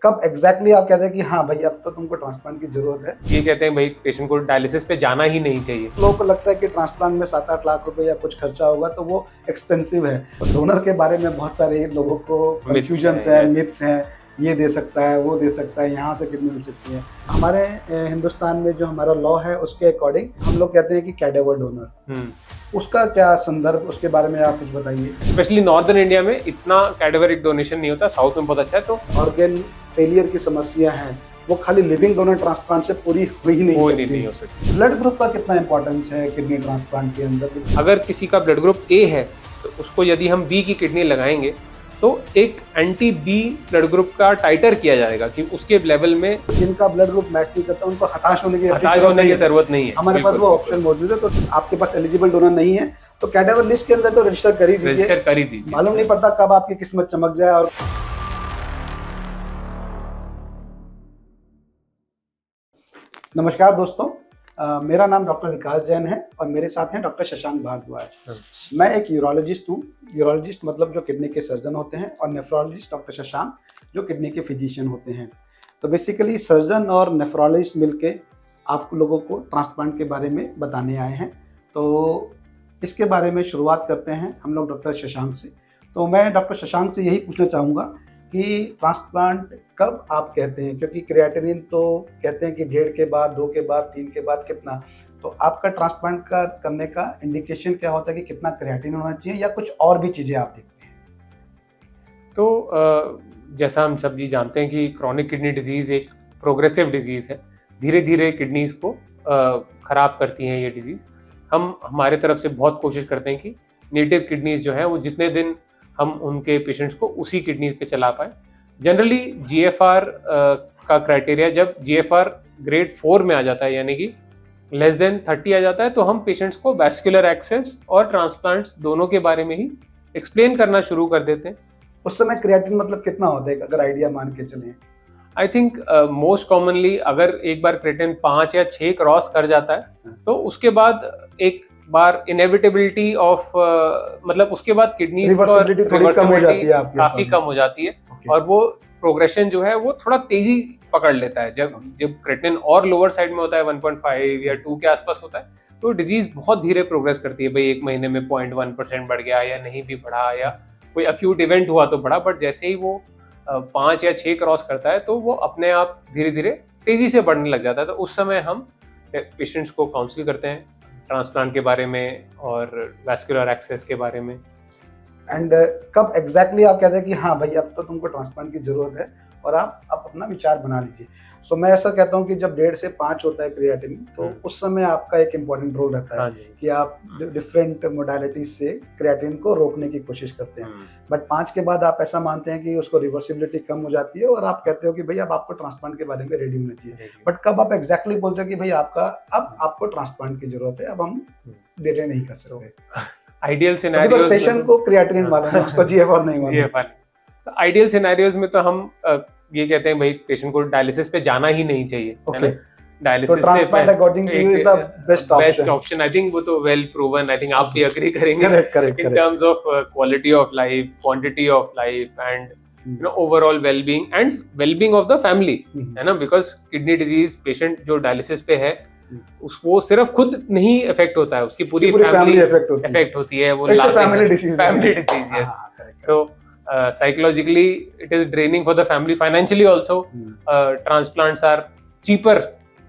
कब एग्जैक्टली आप कहते हैं कि हाँ भाई अब तो तुमको ट्रांसप्लांट की जरूरत है? ये कहते हैं भाई पेशेंट को डायलिसिस पे जाना ही नहीं चाहिए। लोगों को लगता है कि ट्रांसप्लांट में 7-8 लाख रुपए या कुछ खर्चा होगा तो वो एक्सपेंसिव है। डोनर के बारे में बहुत सारे लोगों को कंफ्यूजन्स है, मिथ्स हैं, ये दे सकता है, वो दे सकता है, यहाँ से कितनी मिल सकती है। हमारे हिंदुस्तान में जो हमारा लॉ है उसके अकॉर्डिंग हम लोग कहते हैं कि कैडेवर डोनर, उसका क्या संदर्भ, उसके बारे में आप कुछ बताइए। स्पेशली नॉर्दर्न इंडिया में इतना कैडेवरिक डोनेशन नहीं होता, साउथ में बहुत अच्छा है। तो ऑर्गन फेलियर की समस्या है वो खाली लिविंग डोनर ट्रांसप्लांट से पूरी हो ही नहीं हो सकती। ब्लड ग्रुप का कितना इंपॉर्टेंस है किडनी ट्रांसप्लांट के अंदर? अगर किसी का ब्लड ग्रुप ए है तो उसको यदि हम बी की किडनी लगाएंगे तो एक एंटी बी ब्लड ग्रुप का टाइटर किया जाएगा कि उसके लेवल में जिनका ब्लड ग्रुप मैच नहीं करता उनको हताश होने की जरूरत नहीं है। हमारे पास वो ऑप्शन मौजूद है। तो आपके पास एलिजिबल डोनर नहीं है तो कैडेवर लिस्ट के अंदर तो रजिस्टर कर ही दीजिए। मालूम नहीं पड़ता कब आपकी किस्मत चमक जाए। और नमस्कार दोस्तों, मेरा नाम डॉक्टर विकास जैन है और मेरे साथ हैं डॉक्टर शशांक भारद्वाज। मैं एक यूरोलॉजिस्ट हूँ। यूरोलॉजिस्ट मतलब जो किडनी के सर्जन होते हैं, और नेफ्रोलॉजिस्ट डॉक्टर शशांक जो किडनी के फिजिशियन होते हैं। तो बेसिकली सर्जन और नेफ्रोलॉजिस्ट मिलके आप लोगों को ट्रांसप्लांट के बारे में बताने आए हैं। तो इसके बारे में शुरुआत करते हैं हम लोग डॉक्टर शशांक से। तो मैं डॉक्टर शशांक से यही पूछना चाहूँगा कि ट्रांसप्लांट कब आप कहते हैं, क्योंकि क्रिएटिनिन तो कहते हैं कि 1.5 के बाद, 2 के बाद, 3 के बाद कितना, तो आपका ट्रांसप्लांट का करने का इंडिकेशन क्या होता है कि कितना क्रिएटिनिन होना चाहिए या कुछ और भी चीज़ें आप देखते हैं? तो जैसा हम सब जी जानते हैं कि क्रॉनिक किडनी डिजीज़ एक प्रोग्रेसिव डिजीज़ है, धीरे धीरे किडनीज को ख़राब करती हैं ये डिजीज़। हम हमारे तरफ से बहुत कोशिश करते हैं कि नेटिव किडनीज जो हैं वो जितने दिन हम उनके पेशेंट्स को उसी किडनीज पे चला पाए। जनरली GFR का क्राइटेरिया जब GFR ग्रेड 4 में आ जाता है, यानी कि लेस देन 30 आ जाता है, तो हम पेशेंट्स को वैस्कुलर एक्सेस और ट्रांसप्लांट्स दोनों के बारे में ही एक्सप्लेन करना शुरू कर देते हैं। उस समय क्रिएटिनिन मतलब कितना होता है, अगर आइडिया मान के चलें? आई थिंक मोस्ट कॉमनली अगर एक बार क्रिएटिनिन 5 या 6 क्रॉस कर जाता है तो उसके बाद एक बार इनएविटेबिलिटी ऑफ मतलब उसके बाद किडनी काफी कम हो जाती है और वो प्रोग्रेशन जो है वो थोड़ा तेजी पकड़ लेता है। जब क्रिएटिनिन और लोअर साइड में होता है 1.5 या 2 के आसपास होता है तो डिजीज बहुत धीरे प्रोग्रेस करती है। भाई 1 महीने में 0.1% बढ़ गया या नहीं भी बढ़ा, या कोई अक्यूट इवेंट हुआ तो बढ़ा, बट जैसे ही वो 5 या 6 क्रॉस करता है तो वो अपने आप धीरे धीरे तेजी से बढ़ने लग जाता है। तो उस समय हम पेशेंट्स को काउंसिल करते हैं ट्रांसप्लांट के बारे में और वैस्कुलर एक्सेस के बारे में। एंड कब एग्जैक्टली आप कहते हैं कि हाँ भाई अब तो तुमको ट्रांसप्लांट की जरूरत है और आप अपना विचार बना लीजिए? सो मैं ऐसा कहता हूँ कि जब 1.5 से 5 होता है क्रिएटिनिन तो उस समय आपका एक इम्पॉर्टेंट रोल रहता है कि आप डिफरेंट मोडालिटीज से क्रिएटिनिन को रोकने की कोशिश करते हैं। बट 5 के बाद आप ऐसा मानते हैं कि उसको रिवर्सिबिलिटी कम हो जाती है और आप कहते हो कि भाई अब आपको ट्रांसप्लांट के बारे में रेडी होना चाहिए। बट कब आप एग्जैक्टली बोलते हो कि भाई अब आपको ट्रांसप्लांट की जरूरत है, अब हम डिले नहीं कर सकते? आइडियल सिनेरियोज पेशेंट को क्रिएटिनिन मालूम है, उसको GFR नहीं मालूम। तो आइडियल सिनेरियोज में तो हम ये कहते हैं भाई पेशेंट को डायलिसिस पे जाना ही नहीं चाहिए। Dialysis transplant according to you is the best option. I think वो तो वेल प्रूवन, आई थिंक आप भी एग्री करेंगे in terms of quality of life, quantity of life and you know overall wellbeing and wellbeing of the family, है ना। Because kidney disease patient जो dialysis पे है उसको सिर्फ खुद नहीं इफेक्ट होता है, उसकी पूरी फैमिली इफेक्ट होती है। वो फैमिली डिजीज, यस। तो psychologically it is draining for the family, financially also transplants are cheaper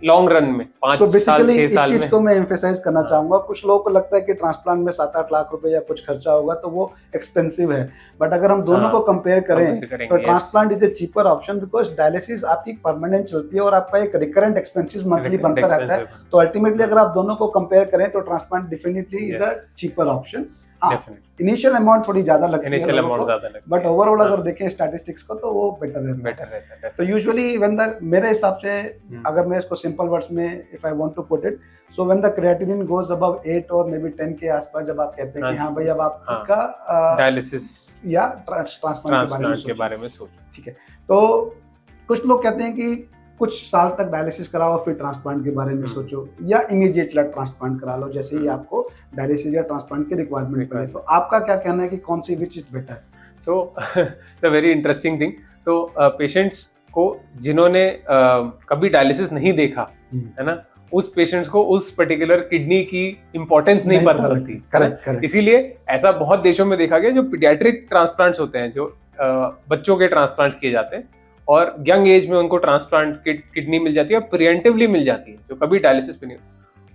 long run में 5 साल 6 साल में। इस चीज को मैं एम्फेसाइज करना चाहूंगा। कुछ लोगों को लगता है कि ट्रांसप्लांट में 7-8 लाख रुपए या कुछ खर्चा होगा तो वो एक्सपेंसिव है, बट अगर हम दोनों को कंपेयर करें तो transplant is a cheaper option, because dialysis आपकी परमानेंट चलती है और आपका एक रिकरेंट एक्सपेंसिस मंथली बनता रहता है। तो अल्टीमेटली अगर आप दोनों को कंपेयर करें तो transplant definitely is a cheaper option. Initial amount थोड़ी ज्यादा लगती है, बट ओवरऑल अगर देखें स्टैटिस्टिक्स को तो वो बेटर रहता है। तो यूजुअली व्हेन द, मेरे हिसाब से अगर मैं इसको सिंपल वर्ड्स में if I want to put it, so when the creatinine goes above 8 और मे बी 10 के आसपास, जब आप कहते हैं कि हाँ भाई अब आपका डायलिसिस या ट्रांसप्लांट के बारे में सोचो, ठीक है। तो कुछ लोग कहते हैं कि कुछ साल तक डायलिसिस कराओ फिर ट्रांसप्लांट के बारे में सोचो, या इमीडिएट ट्रांसप्लांट करा लो जैसे ही आपको डायलिसिस या ट्रांसप्लांट की रिक्वायरमेंट पड़े। तो आपका क्या कहना है कि कौन सी which is better? So it's a very interesting thing. तो पेशेंट्स को जिन्होंने कभी डायलिसिस नहीं देखा है ना, उस पेशेंट्स को उस पर्टिकुलर किडनी की इंपॉर्टेंस नहीं पता लगती। करेक्ट। इसीलिए ऐसा बहुत देशों में देखा गया, जो पीडियाट्रिक ट्रांसप्लांट्स होते हैं, जो बच्चों के ट्रांसप्लांट्स किए जाते हैं और यंग एज में उनको ट्रांसप्लांट किडनी मिल जाती है और प्रिवेंटिवली मिल जाती है, जो कभी डायलिसिस पे नहीं,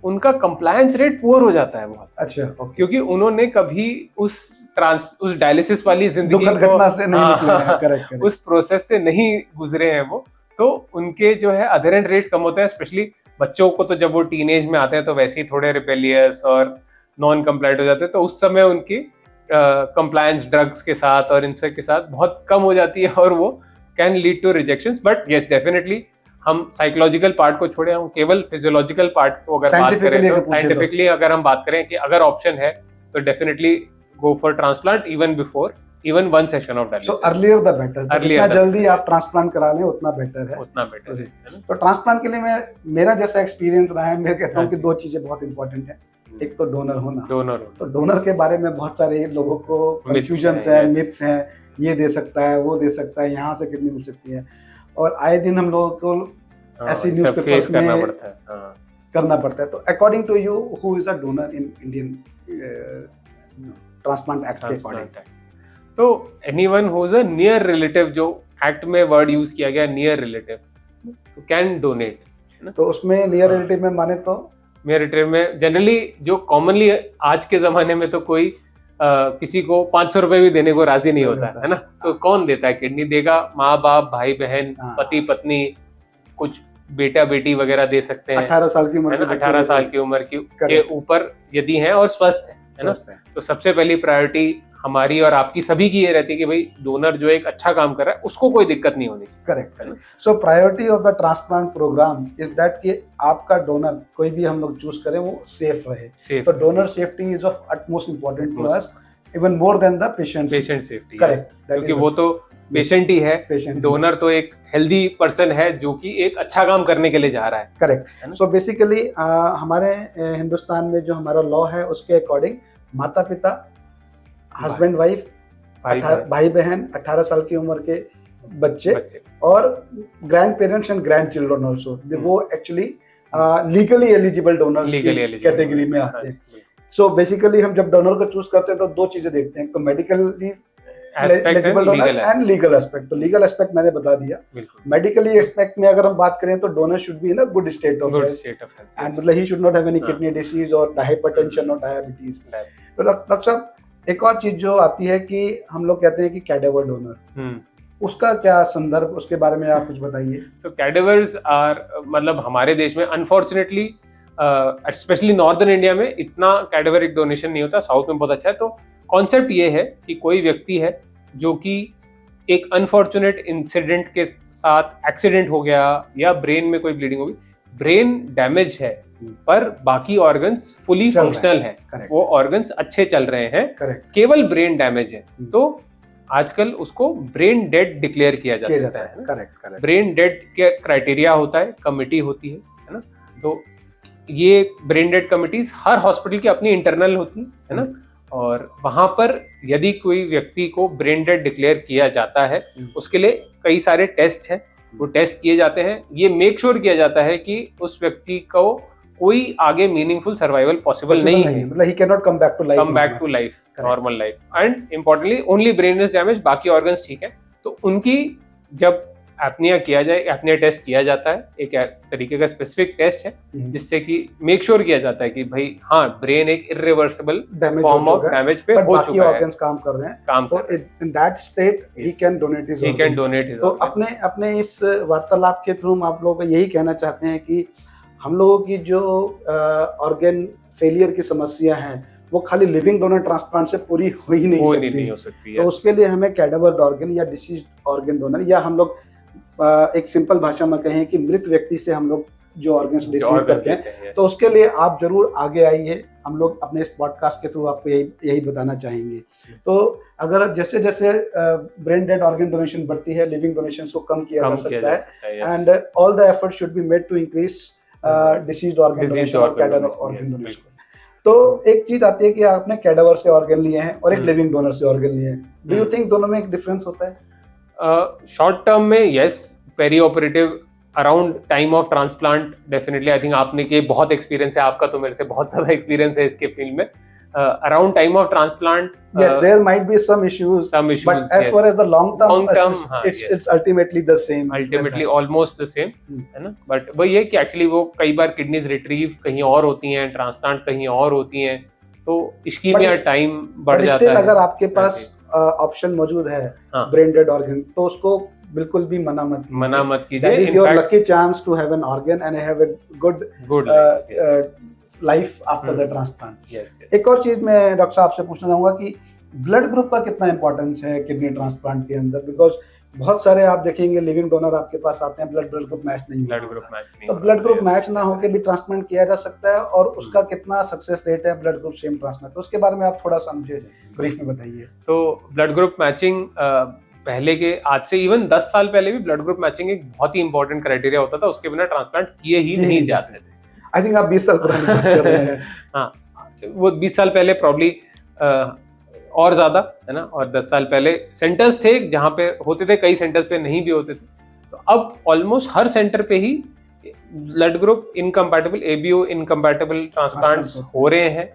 उनका कंप्लायंस रेट पुअर हो जाता है बहुत। अच्छा, क्योंकि उन्होंने कभी उस डायलिसिस वाली जिंदगी घटना से नहीं निकले हैं। करेक्ट। उस प्रोसेस से नहीं गुजरे हैं वो, तो उनके जो है अधेरेंट रेट कम होते हैं। स्पेशली बच्चों को तो जब वो टीनेज में आते हैं तो वैसे ही थोड़े रिबेलियस और नॉन कंप्लाइंट हो जाते हैं, तो उस समय उनकी कंप्लायंस ड्रग्स के साथ और इनसे के साथ बहुत कम हो जाती है और वो can lead to rejections. But yes, definitely हम साइकोलॉजिकल पार्ट को छोड़े, हम केवल फिजियोलॉजिकल पार्ट को अगर बात करें तो साइंटिफिकली अगर हम बात करें कि अगर ऑप्शन है तो definitely go for transplant even before even one session of dialysis. So earlier the better, जितना जल्दी आप ट्रांसप्लांट करा लें उतना बेटर है, उतना बेटर है। तो ट्रांसप्लांट के लिए मेरा जैसा एक्सपीरियंस रहा है, मैं कहता हूँ कि दो चीजें बहुत इंपॉर्टेंट है। एक तो डोनर होना। तो डोनर के बारे में बहुत सारे लोगों को कंफ्यूजन्स है, मिथ्स हैं, ये दे सकता है, वो दे सकता है, यहाँ से किडनी मिल सकती है, और आए दिन हम लोगों को ऐसी न्यूज़पेपर्स में करना पड़ता है। तो according to you, who is a donor in Indian transplant act के अकॉर्डिंग? तो anyone who is a near relative, जो एक्ट में वर्ड यूज किया गया नियर रिलेटिव, तो कैन डोनेट। तो उसमें नियर रिलेटिव में माने तो नियर रिलेटिव में जनरली जो कॉमनली आज के जमाने में तो कोई किसी को 500 रुपए भी देने को राजी नहीं होता है ना, तो कौन देता है? किडनी देगा माँ बाप, भाई बहन, पति पत्नी, कुछ बेटा बेटी वगैरह दे सकते हैं 18 साल की उम्र, 18 साल की उम्र के ऊपर यदि हैं और स्वस्थ है ना। तो सबसे पहली प्रायोरिटी हमारी और आपकी सभी की ये रहती है कि भाई डोनर जो एक अच्छा काम कर रहा है उसको कोई दिक्कत नहीं होनी चाहिए। Correct. So priority of the transplant programme is that कि आपका डोनर कोई भी हम लोग चूज करें वो सेफ रहे। तो donor safety is of utmost important to us, even more than the patient safety. Correct, क्योंकि वो तो पेशेंट ही है, डोनर तो एक हेल्दी पर्सन है जो कि एक अच्छा काम करने के लिए जा रहा है। करेक्ट। सो बेसिकली हमारे हिंदुस्तान में जो हमारा लॉ है उसके अकॉर्डिंग माता पिता, हस्बैंड वाइफ, भाई बहन, 18 साल की उम्र के बच्चे और grandparents and grandchildren also, वो actually legally eligible donors category में आते हैं। सो बेसिकली हम जब डोनर को चूज करते हैं तो दो चीजें देखते हैं, तो medically eligible donor and legal aspect. तो लीगल एस्पेक्ट मैंने बता दिया। मेडिकली एस्पेक्ट में अगर हम बात करें तो donor should be in a good state of health and मतलब he should not have any kidney disease और हाइपरटेंशन और डायबिटीज। तो डॉक्टर साहब, एक और चीज जो आती है कि हम लोग कहते हैं कि कैडेवर डोनर, उसका क्या संदर्भ, उसके बारे में आप कुछ बताइए। सो कैडेवर्स आर, मतलब हमारे देश में अनफॉर्चुनेटली स्पेशली नॉर्दर्न इंडिया में इतना कैडेवरिक डोनेशन नहीं होता, साउथ में बहुत अच्छा है। तो कॉन्सेप्ट ये है कि कोई व्यक्ति है जो कि एक अनफॉर्चुनेट इंसिडेंट के साथ एक्सीडेंट हो गया या ब्रेन में कोई ब्लीडिंग हो गई, ब्रेन डैमेज है पर बाकी ऑर्गन्स फुली फंक्शनल है, वो ऑर्गन्स अच्छे चल रहे हैं, केवल ब्रेन डैमेज है, तो आजकल उसको ब्रेन डेड डिक्लेयर किया जा सकता है। करेक्ट। ब्रेन डेड के क्राइटेरिया होता है, कमिटी होती है ना। तो ये ब्रेन डेड कमिटीज हर हॉस्पिटल की अपनी इंटरनल होती है ना, और वहां पर यदि कोई व्यक्ति को ब्रेन डेड डिक्लेयर किया जाता है उसके लिए कई सारे टेस्ट हैं, वो टेस्ट किए जाते हैं। ये मेक श्योर किया जाता है कि उस व्यक्ति को कोई आगे मीनिंगफुल सर्वाइवल पॉसिबल नहीं है, मतलब he can not come back to life, normal life, and importantly only brain is damage, बाकी ऑर्गन्स ठीक है। तो उनकी जब एपनिया किया जाए, एपनिया टेस्ट किया जाता है, एक तरीके का स्पेसिफिक टेस्ट है जिससे कि मेक श्योर किया जाता है कि भाई हाँ, ब्रेन एक इर्रिवर्सिबल फॉर्म ऑफ डैमेज पे हो चुका है, ऑर्गन्स काम कर रहे हैं, तो in that state he can donate his. तो अपने इस वार्तालाप के थ्रू हम आप लोगों को यही कहना चाहते हैं कि हम लोगों की जो ऑर्गन फेलियर की समस्या है वो खाली लिविंग डोनर ट्रांसप्लांट से पूरी हो ही नहीं सकती। तो उसके लिए हमें कैडेवर ऑर्गन या डिसीज्ड ऑर्गन डोनर, या हम लोग एक सिंपल भाषा में कहें कि मृत व्यक्ति से हम लोग जो ऑर्गन्स डोनेट करते हैं, तो उसके लिए आप जरूर आगे आइए। हम लोग अपने इस पॉडकास्ट के थ्रू आपको यही बताना चाहेंगे। तो अगर जैसे जैसे ब्रेन डेड ऑर्गन डोनेशन बढ़ती है, लिविंग डोनेशन को कम किया जा सकता है, and all the effort should be made to increase deceased organ donation. तो एक चीज आती है कि आपने कैडेवर से ऑर्गन लिए हैं और एक लिविंग डोनर से ऑर्गन लिए हैं, डू यू थिंक दोनों में एक डिफरेंस होता है? शॉर्ट टर्म में yes, perioperative around time of transplant, definitely I think आपने के बहुत एक्सपीरियंस है आपका, तो मेरे से बहुत ज्यादा एक्सपीरियंस है इसके फील्ड में. Around time of transplant, yes, there might be some issues, but as yes. far as the long term yes. it's ultimately the same, ultimately almost the same, है ना. बट वही है कि एक्चुअली वो कई बार किडनीज रिट्रीव कहीं और होती हैं, ट्रांसप्लांट कहीं और होती हैं, तो इसकी भी टाइम बढ़ जाता है. अगर आपके पास ऑप्शन मौजूद है ब्रेन डेड ऑर्गन, तो उसको बिल्कुल भी मना मत कीजिए. That is your lucky chance to have an organ and have a good life after the transplant. एक और चीज मैं डॉक्टर साहब से पूछना चाहूंगा कि ब्लड ग्रुप का कितना इंपॉर्टेंस है किडनी ट्रांसप्लांट के अंदर, बिकॉज बहुत सारे आप देखेंगे लिविंग डोनर आपके पास आते हैं, ब्लड ग्रुप मैच नहीं, तो ब्लड ग्रुप मैच ना होकर भी ट्रांसप्लांट किया जा सकता है, और उसका कितना सक्सेस रेट है ब्लड ग्रुप सेम ट्रांसप्लांट, तो उसके बारे में आप थोड़ा सा मुझे ब्रीफ में बताइए. तो ब्लड ग्रुप मैचिंग पहले के, आज से इवन 10 साल पहले भी ब्लड ग्रुप मैचिंग एक बहुत ही इंपॉर्टेंट क्राइटेरिया होता था, उसके बिना ट्रांसप्लांट किए ही नहीं जाते थे. आई थिंक आप 20 साल पुरानी बात कर रहे हैं. हाँ, वो 20 साल पहले प्रॉब्ली और ज्यादा, है ना. और 10 साल पहले सेंटर्स थे जहाँ पे होते थे, कई सेंटर्स पे नहीं भी होते थे. तो अब ऑलमोस्ट हर सेंटर पे ही blood group incompatible, ABO incompatible transplants हो रहे हैं.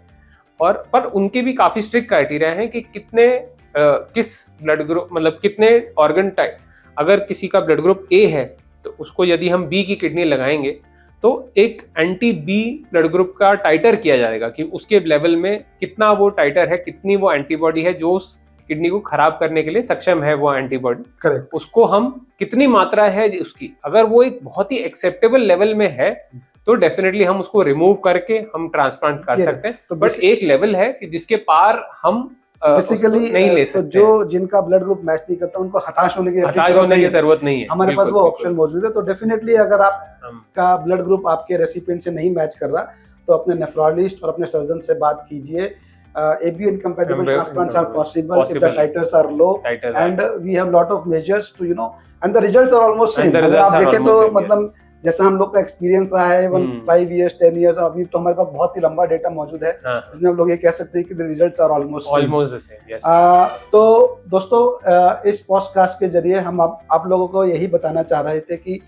और पर उनके भी काफी स्ट्रिक्ट क्राइटेरिया हैं कि कितने किस ब्लड ग्रुप, मतलब कितने ऑर्गन टाइप. अगर किसी का ब्लड ग्रुप A है तो उसको यदि हम B की किडनी लगाएंगे तो एक एंटी बी ब्लड ग्रुप का टाइटर किया जाएगा कि उसके लेवल में कितना वो टाइटर है, कितनी वो एंटीबॉडी है जो उस किडनी को खराब करने के लिए सक्षम है. वो एंटीबॉडी, करेक्ट, उसको हम कितनी मात्रा है उसकी, अगर वो एक बहुत ही एक्सेप्टेबल लेवल में है तो डेफिनेटली हम उसको रिमूव करके हम ट्रांसप्लांट कर सकते हैं. तो बट एक लेवल है कि जिसके पार हम बेसिकली नहीं ले सकते. तो जो जिनका ब्लड ग्रुप मैच नहीं करता उनको हताश होने की जरूरत नहीं है. हमारे पास वो ऑप्शन मौजूद है. तो डेफिनेटली अगर आपका ब्लड ग्रुप आपके रेसिपिएंट से नहीं मैच कर रहा तो अपने नेफ्रोलॉजिस्ट और अपने सर्जन से बात कीजिए. ABO incompatible transplants are possible if the titers are low and we have lot of measures to and the results are almost same. अगर आप देखें तो मतलब जैसा हम लोग का एक्सपीरियंस रहा है 5 years 10 years, अभी तो हमारे पास बहुत ही लंबा डेटा मौजूद है जिसमें हम लोग ये कह सकते हैं कि the results are almost same. तो दोस्तों इस पॉडकास्ट के जरिए हम आप लोगों को यही बताना चाह रहे थे कि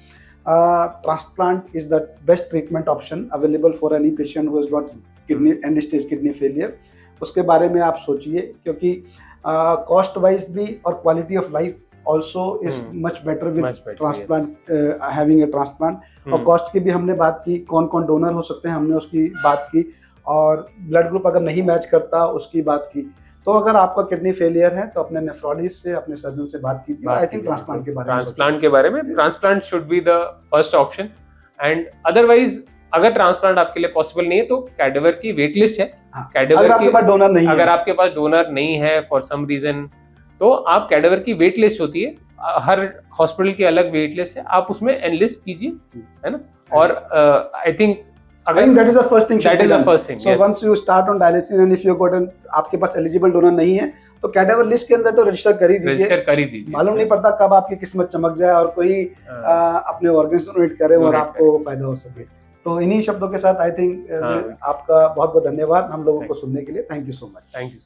transplant is the best treatment option available for any patient who has got kidney and stage kidney failure. उसके बारे में आप सोचिए, क्योंकि कॉस्ट वाइज भी और quality of life also is much better with transplant, having a transplant. और cost की भी हमने बात की, कौन कौन डोनर हो सकते हैं हमने उसकी बात की, और ब्लड ग्रुप अगर नहीं मैच करता उसकी बात की. तो अगर आपका किडनी फेलियर है तो अपने नेफ्रोलॉजिस्ट से, अपने सर्जन से बात कीजिए. आई थिंक ट्रांसप्लांट के बारे में transplant should be the first option. And otherwise अगर ट्रांसप्लांट आपके लिए पॉसिबल नहीं है तो कैडेवर की वेट लिस्ट है. कैडेवर अगर आपके पास डोनर नहीं है, अगर आपके पास डोनर नहीं है फॉर सम रीजन, तो आप कैडेवर की वेट लिस्ट होती है, हर हॉस्पिटल की अलग वेट लिस्ट है, आप उसमें एनलिस्ट कीजिए, है ना. और I think that is the first thing. That is the first thing. So once you start on dialysis and if you got आपके पास एलिजिबल डोनर नहीं है तो कैडेवर लिस्ट के अंदर तो रजिस्टर कर ही दीजिए. मालूम नहीं पड़ता कब आपकी किस्मत चमक जाए और कोई अपने ऑर्गन्स डोनेट करे और आपको फायदा हो सके. तो इन्हीं शब्दों के साथ आई थिंक आपका बहुत बहुत धन्यवाद हम लोगों को सुनने के लिए. Thank you so much. Thank you.